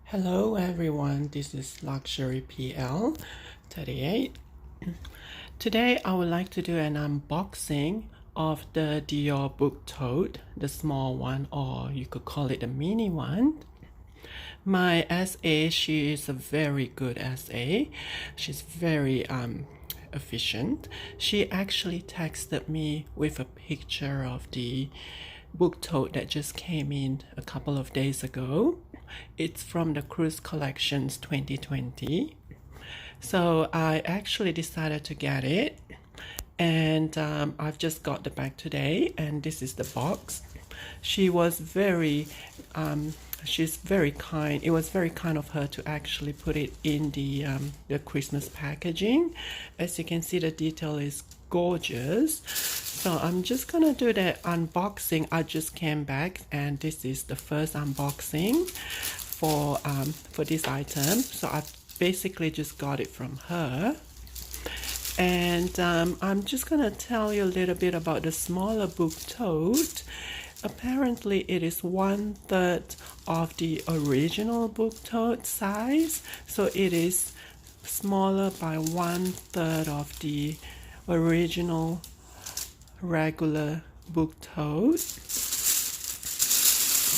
Hello everyone, this is Luxury PL 38. Today I would like to do an unboxing of the Dior book tote, the small one, or you could call it a mini one. My SA, she is a very good SA. She's very efficient. She actually texted me with a picture of the book tote that just came in a couple of days ago. It's from the Cruise Collections 2020. So I actually decided to get it, and I've just got the bag today, and this is the box. She was she's very kind. It was very kind of her to actually put it in the Christmas packaging. As you can see, the detail is gorgeous. So I'm just gonna do the unboxing. I just came back, and this is the first unboxing for this item. So I basically just got it from her. And I'm just gonna tell you a little bit about the smaller book tote. Apparently it is 1/3 of the original book tote size, so it is smaller by 1/3 of the original regular book tote. Let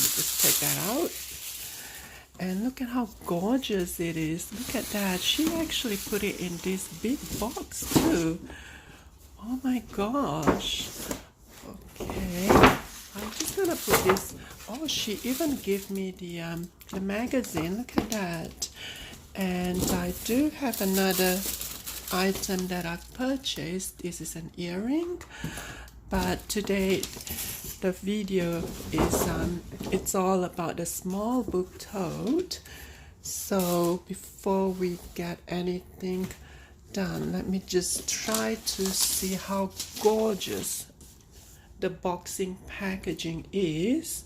me just take that out. And look at how gorgeous it is. Look at that. She actually put it in this big box too. Oh my gosh. Okay. I'm just gonna put this. Oh, she even gave me the magazine. Look at that. And I do have another item that I've purchased. This is an earring. But today the video is it's all about the small book tote. So before we get anything done, let me just try to see how gorgeous the boxing packaging is.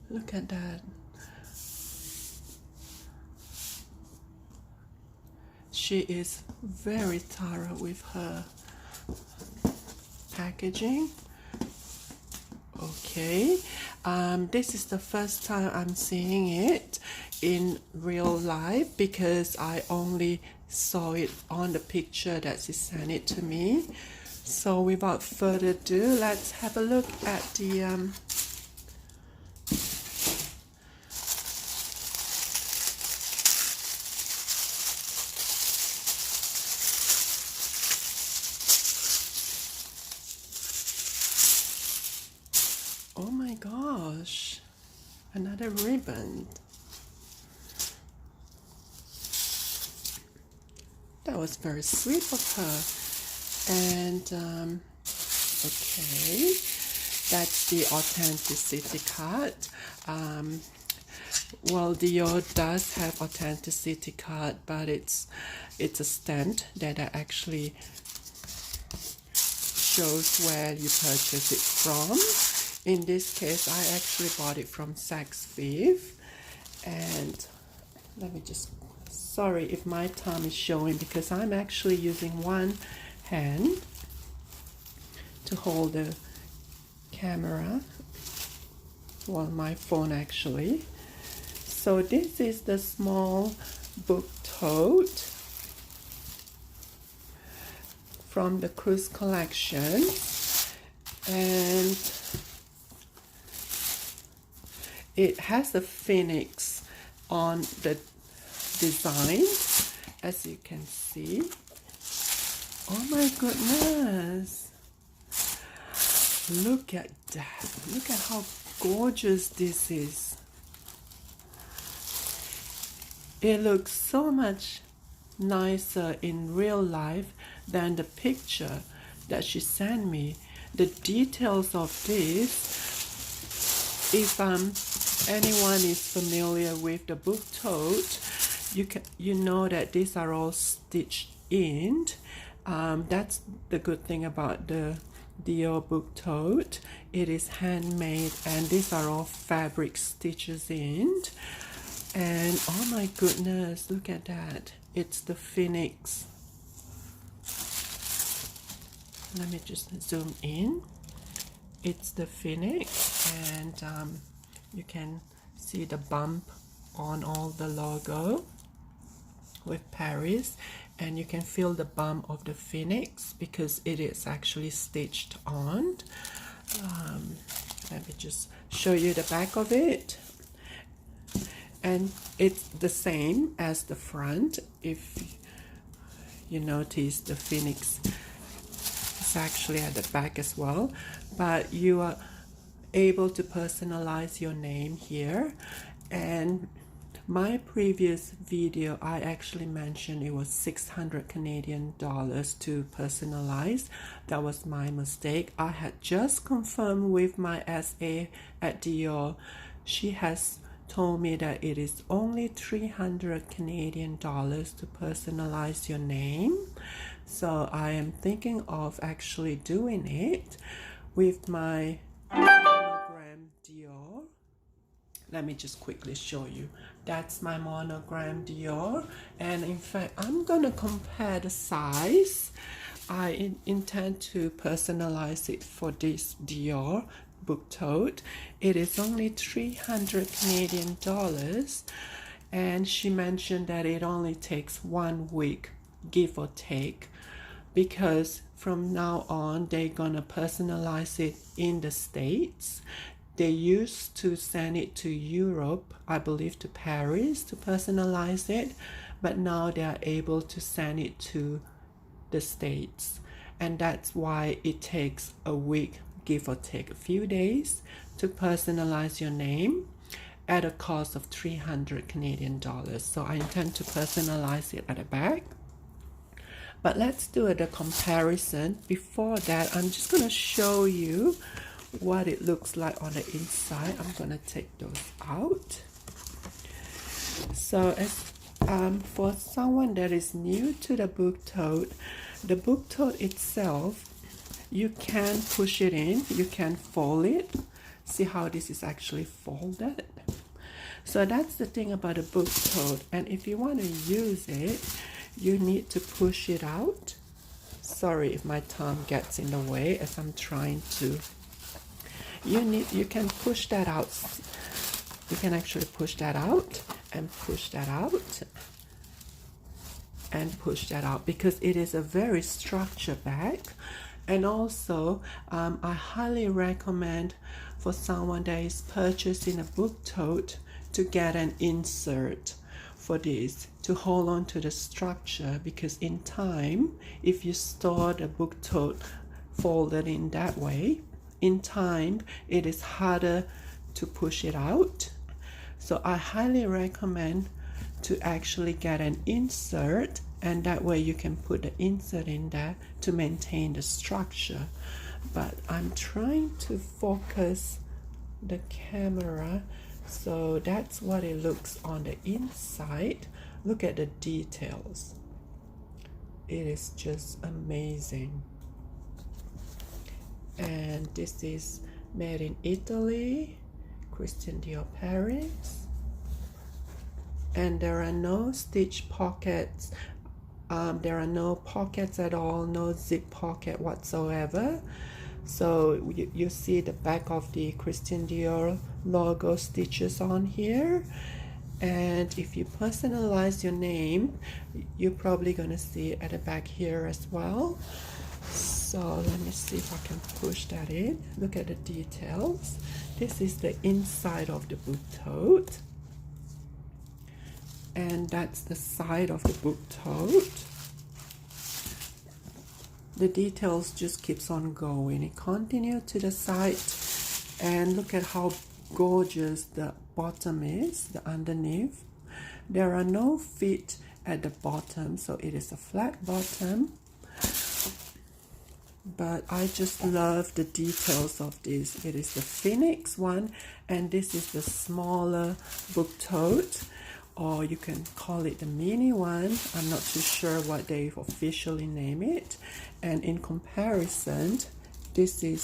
Look at that. She is very thorough with her packaging. Okay, this is the first time I'm seeing it in real life because I only saw it on the picture that she sent it to me. So without further ado, let's have a look at the oh my gosh, another ribbon. That was very sweet of her. And okay, that's the authenticity card. Well, Dior does have authenticity card, but it's a stamp that actually shows where you purchase it from. In this case, I actually bought it from Saks Fifth. And let me just, sorry if my thumb is showing because I'm actually using one hand to hold the camera, well, my phone actually. So this is the small book tote from the Cruise Collection, and it has the phoenix on the design, as you can see. Oh my goodness, look at that. Look at how gorgeous this is. It looks so much nicer in real life than the picture that she sent me. The details of this, if anyone is familiar with the book tote, you know that these are all stitched in. That's the good thing about the Dior book tote. It is handmade, and these are all fabric stitches in. And oh my goodness, look at that. It's the phoenix. Let me just zoom in. it's the phoenix, and you can see the bump on all the logo with Paris, and you can feel the bump of the phoenix because it is actually stitched on. Let me just show you the back of it, and it's the same as the front. If you notice, the phoenix is actually at the back as well, but you are able to personalize your name here. And my previous video, I actually mentioned it was 600 Canadian dollars to personalize. That was my mistake. I had just confirmed with my SA at Dior. She has told me that it is only 300 Canadian dollars to personalize your name. So I am thinking of actually doing it with my monogram Dior. Let me just quickly show you. That's my monogram Dior, and in fact I'm gonna compare the size. I intend to personalize it for this Dior book tote. It is only 300 Canadian dollars, and she mentioned that it only takes 1 week, give or take, because from now on they're gonna personalize it in the States. They used to send it to Europe, I believe to Paris, to personalize it, but now they are able to send it to the States, and that's why it takes a week, give or take a few days, to personalize your name at a cost of 300 Canadian dollars. So I intend to personalize it at the back. But let's do the comparison. Before that, I'm just going to show you what it looks like on the inside. I'm going to take those out. So as for someone that is new to the book tote itself, you can push it in, you can fold it. See how this is actually folded? So that's the thing about a book tote. And if you want to use it, you need to push it out. Sorry if my tongue gets in the way as I'm trying to. You can push that out. You can actually push that out and push that out and push that out, because it is a very structured bag. And also I highly recommend for someone that is purchasing a book tote to get an insert for this to hold on to the structure, because in time, if you store the book tote folded in that way, in time it is harder to push it out. So I highly recommend to actually get an insert, and that way you can put the insert in there to maintain the structure. But I'm trying to focus the camera, so that's what it looks on the inside. Look at the details. It is just amazing. And this is made in Italy, Christian Dior Paris. And there are no stitch pockets. There are no pockets at all, no zip pocket whatsoever. So you see the back of the Christian Dior logo stitches on here. And if you personalize your name, you're probably gonna see it at the back here as well. So let me see if I can push that in. Look at the details. This is the inside of the book tote. And that's the side of the book tote. The details just keeps on going. It continues to the side, and look at how gorgeous the bottom is, the underneath. There are no feet at the bottom, so it is a flat bottom. But I just love the details of this. It is the Phoenix one, and this is the smaller book tote, or you can call it the mini one. I'm not too sure what they officially name it. And in comparison, this is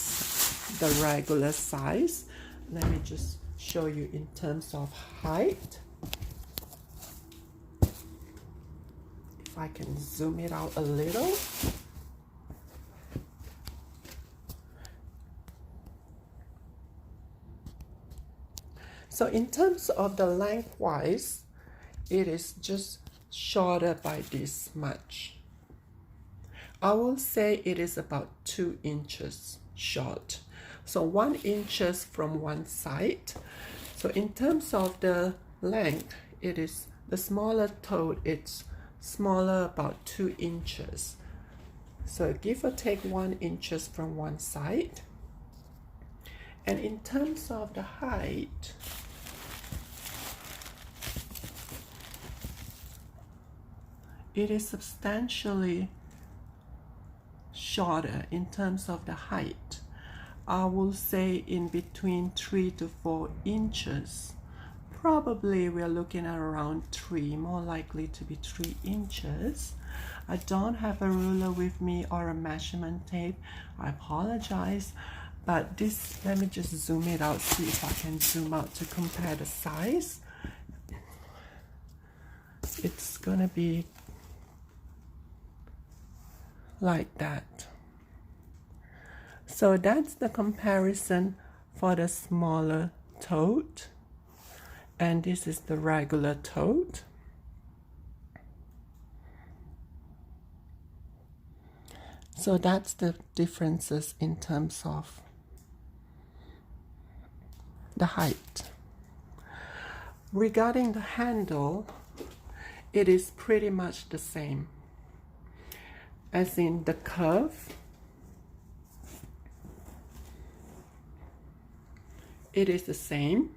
the regular size. Let me just show you in terms of height. If I can zoom it out a little. So in terms of the lengthwise, it is just shorter by this much. I will say it is about 2 inches short. So 1 inches from one side. So in terms of the length, it is the smaller tote, it's smaller about 2 inches. So give or take 1 inches from one side. And in terms of the height, it is substantially shorter in terms of the height. I will say in between 3 to 4 inches. Probably we're looking at around 3, more likely to be 3 inches. I don't have a ruler with me or a measurement tape. I apologize, but this, let me just zoom it out, see if I can zoom out to compare the size. It's gonna be like that. So that's the comparison for the smaller tote, and this is the regular tote. So that's the differences in terms of the height. Regarding the handle, it is pretty much the same, as in the curve. It is the same,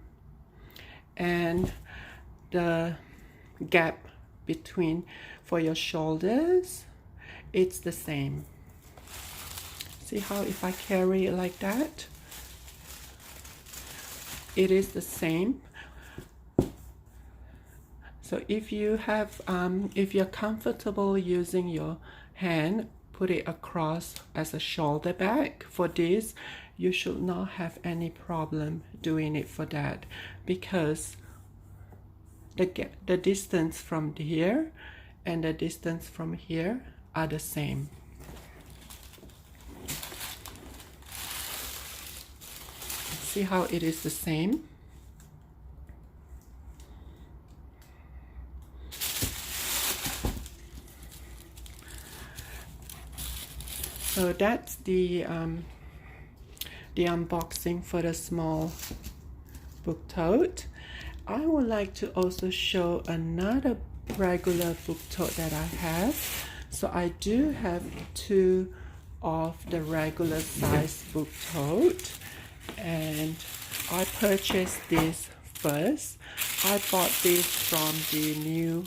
and the gap between for your shoulders, it's the same. See how if I carry it like that, it is the same. So if you have, if you're comfortable using your hand, put it across as a shoulder bag. For this, you should not have any problem doing it for that, because the distance from here and the distance from here are the same. See how it is the same? So that's the unboxing for the small book tote. I would like to also show another regular book tote that I have. So I do have 2 of the regular size book tote, and I purchased this first. I bought this from the new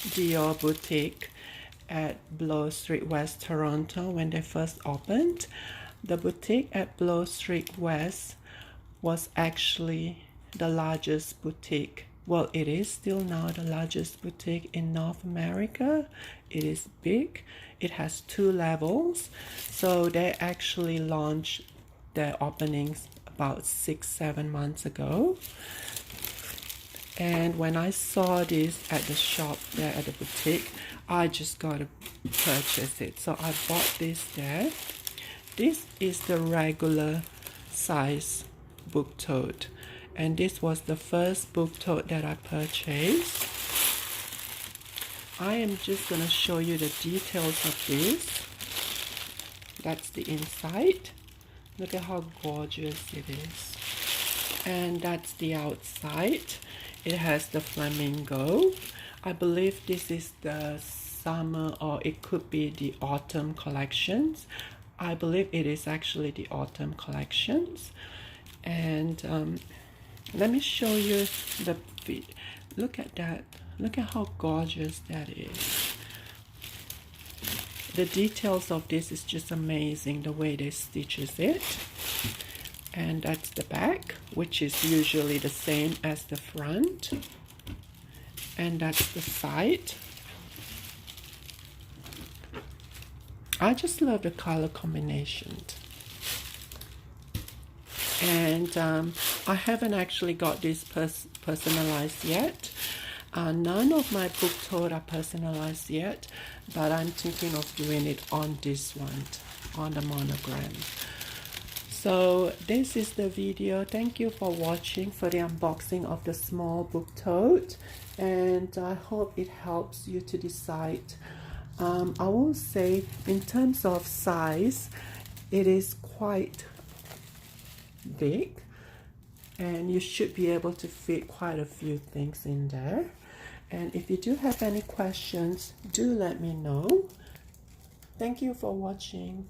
Dior boutique at Bloor Street West, Toronto, when they first opened. The boutique at Bloor Street West was actually the largest boutique. Well, it is still now the largest boutique in North America. It is big. It has 2 levels. So they actually launched their openings about 6-7 months ago. And when I saw this at the shop there at the boutique, I just got to purchase it. So I bought this there. This is the regular size book tote, and this was the first book tote that I purchased. I am just going to show you the details of this. That's the inside. Look at how gorgeous it is. And that's the outside. It has the flamingo. I believe this is the summer, or it could be the autumn collections. I believe it is actually the autumn collections. And let me show you the feet. Look at that. Look at how gorgeous that is. The details of this is just amazing, the way they stitches it. And that's the back, which is usually the same as the front. And that's the side. I just love the color combination. And I haven't actually got this personalized yet. None of my book tote are personalized yet, but I'm thinking of doing it on this one, on the monogram. So this is the video. Thank you for watching for the unboxing of the small book tote, and I hope it helps you to decide. I will say in terms of size, it is quite big, and you should be able to fit quite a few things in there. And if you do have any questions, do let me know. Thank you for watching.